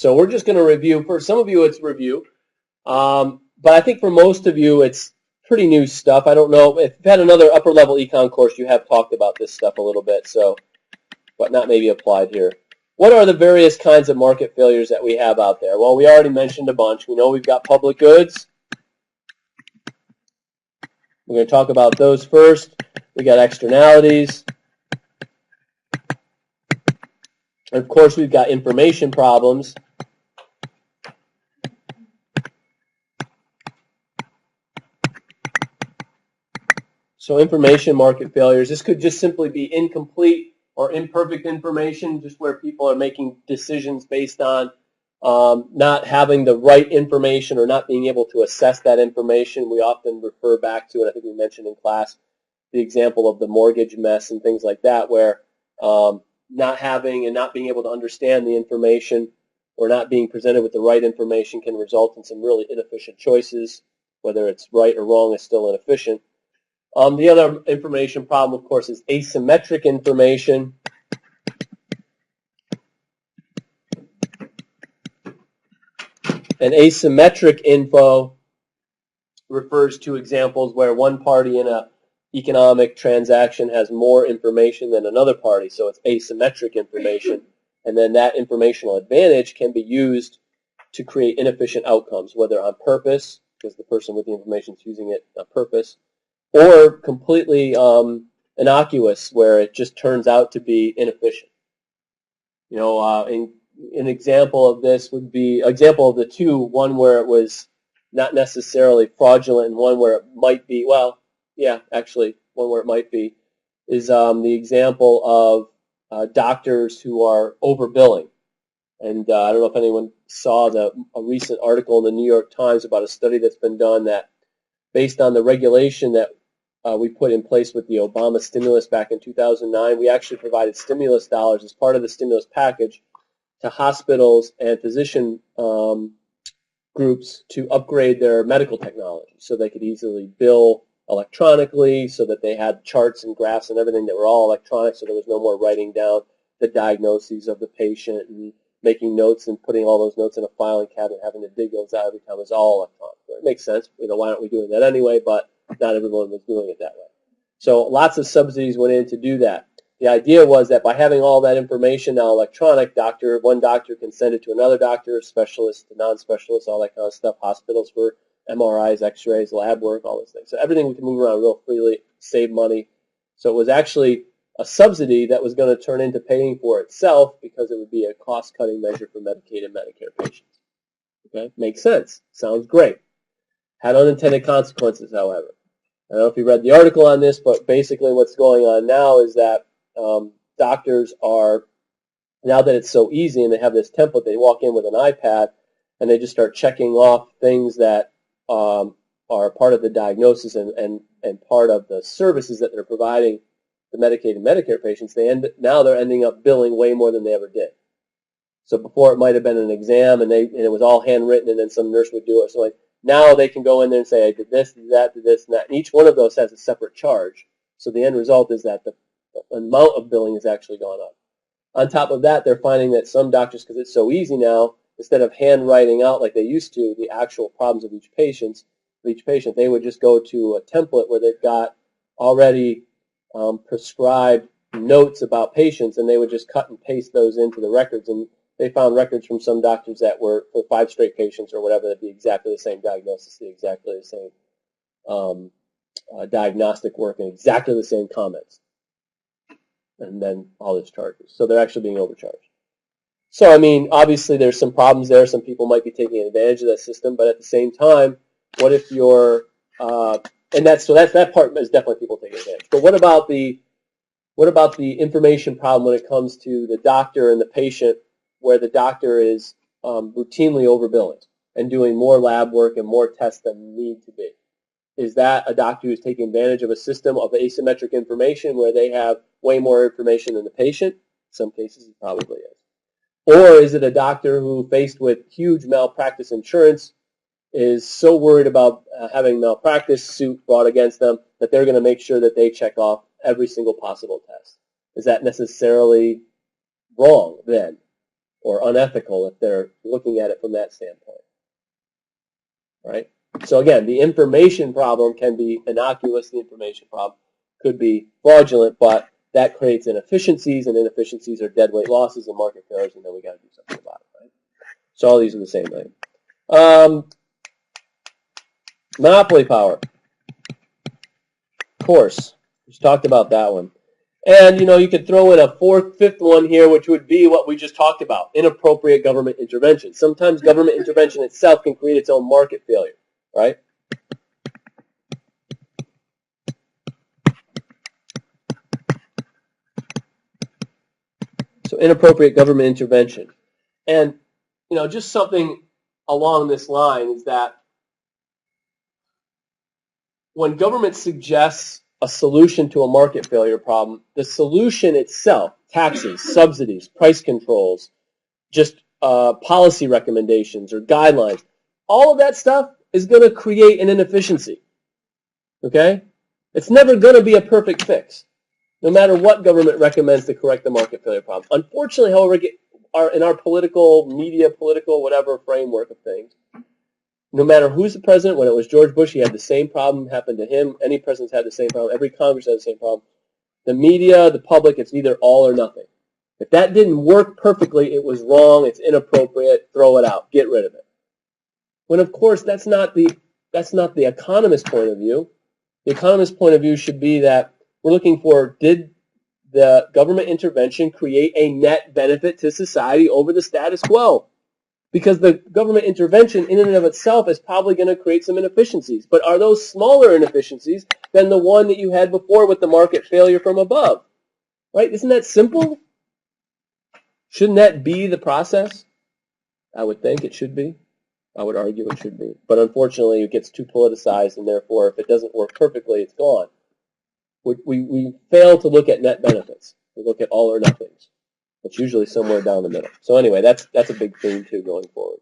So we're just going to review. For some of you, it's review. But I think for most of you, it's pretty new stuff. I don't know. If you've had another upper-level econ course, you have talked about this stuff a little bit, so, but not maybe applied here. What are the various kinds of market failures that we have out there? Well, we already mentioned a bunch. We know we've got public goods. We're going to talk about those first. We got externalities. And of course, we've got information problems. So information market failures. This could just simply be incomplete or imperfect information, just where people are making decisions based on not having the right information or not being able to assess that information. We often refer back to, and I think we mentioned in class, the example of the mortgage mess and things like that, where not having and not being able to understand the information or not being presented with the right information can result in some really inefficient choices. Whether it's right or wrong is still inefficient. The other information problem, of course, is asymmetric information. And asymmetric info refers to examples where one party in an economic transaction has more information than another party, so it's asymmetric information. And then that informational advantage can be used to create inefficient outcomes, whether on purpose, because the person with the information is using it on purpose, or completely innocuous, where it just turns out to be inefficient. You know, an example of this would be, example of the two, one where it was not necessarily fraudulent and one where it might be, well, yeah, actually, one where it might be, is the example of doctors who are overbilling. And I don't know if anyone saw a recent article in the New York Times about a study that's been done that, based on the regulation that we put in place with the Obama stimulus back in 2009, we actually provided stimulus dollars as part of the stimulus package to hospitals and physician groups to upgrade their medical technology so they could easily bill electronically, so that they had charts and graphs and everything that were all electronic, so there was no more writing down the diagnoses of the patient and making notes and putting all those notes in a filing cabinet, having to dig those out every time. It was all electronic. It makes sense. You know, why aren't we doing that anyway? But not everyone was doing it that way. So lots of subsidies went in to do that. The idea was that by having all that information now electronic, one doctor can send it to another doctor, specialist to non-specialist, all that kind of stuff, hospitals for MRIs, x-rays, lab work, all those things. So everything we can move around real freely, save money. So it was actually a subsidy that was going to turn into paying for itself, because it would be a cost-cutting measure for Medicaid and Medicare patients. Okay, makes sense. Sounds great. Had unintended consequences, however. I don't know if you read the article on this, but basically what's going on now is that doctors are, now that it's so easy and they have this template, they walk in with an iPad and they just start checking off things that are part of the diagnosis and part of the services that they're providing the Medicaid and Medicare patients. Now they're ending up billing way more than they ever did. So before it might have been an exam and it was all handwritten and then some nurse would do it. So like, now they can go in there and say, I did this, did that, did this, and that. And each one of those has a separate charge. So the end result is that the amount of billing has actually gone up. On top of that, they're finding that some doctors, because it's so easy now, instead of handwriting out like they used to the actual problems of each patient, they would just go to a template where they've got already prescribed notes about patients, and they would just cut and paste those into the records. And they found records from some doctors that were, for 5 straight patients or whatever, that'd be exactly the same diagnosis, exactly the same diagnostic work, and exactly the same comments. And then all its charges. So they're actually being overcharged. So, I mean, obviously there's some problems there. Some people might be taking advantage of that system, but at the same time, what if you're, that part is definitely people taking advantage. But what about the information problem when it comes to the doctor and the patient, where the doctor is routinely overbilling and doing more lab work and more tests than need to be? Is that a doctor who's taking advantage of a system of asymmetric information where they have way more information than the patient? In some cases, it probably is. Or is it a doctor who, faced with huge malpractice insurance, is so worried about having malpractice suit brought against them that they're going to make sure that they check off every single possible test? Is that necessarily wrong then? or unethical if they're looking at it from that standpoint. Right? So again, the information problem can be innocuous. The information problem could be fraudulent, but that creates inefficiencies, and inefficiencies are deadweight losses and market failures, and then we got to do something about it. Right? So all these are the same thing. Monopoly power. Of course, we just talked about that one. And, you could throw in a fifth one here, which would be what we just talked about, inappropriate government intervention. Sometimes government intervention itself can create its own market failure, right? So inappropriate government intervention. And, just something along this line is that when government suggests a solution to a market failure problem, the solution itself, taxes, subsidies, price controls, just policy recommendations or guidelines, all of that stuff is going to create an inefficiency. Okay? It's never going to be a perfect fix, no matter what government recommends to correct the market failure problem. Unfortunately, however, in our political, whatever framework of things, no matter who's the president, when it was George Bush, he had the same problem happen to him. Any president's had the same problem. Every Congress had the same problem. The media, the public, it's either all or nothing. If that didn't work perfectly, it was wrong, it's inappropriate, throw it out, get rid of it. When, of course, that's not the economist's point of view. The economist's point of view should be that we're looking for, did the government intervention create a net benefit to society over the status quo? Because the government intervention in and of itself is probably going to create some inefficiencies. But are those smaller inefficiencies than the one that you had before with the market failure from above? Right? Isn't that simple? Shouldn't that be the process? I would think it should be. I would argue it should be. But unfortunately, it gets too politicized, and therefore, if it doesn't work perfectly, it's gone. We fail to look at net benefits. We look at all or nothings. It's usually somewhere down the middle. So anyway, that's a big theme too going forward.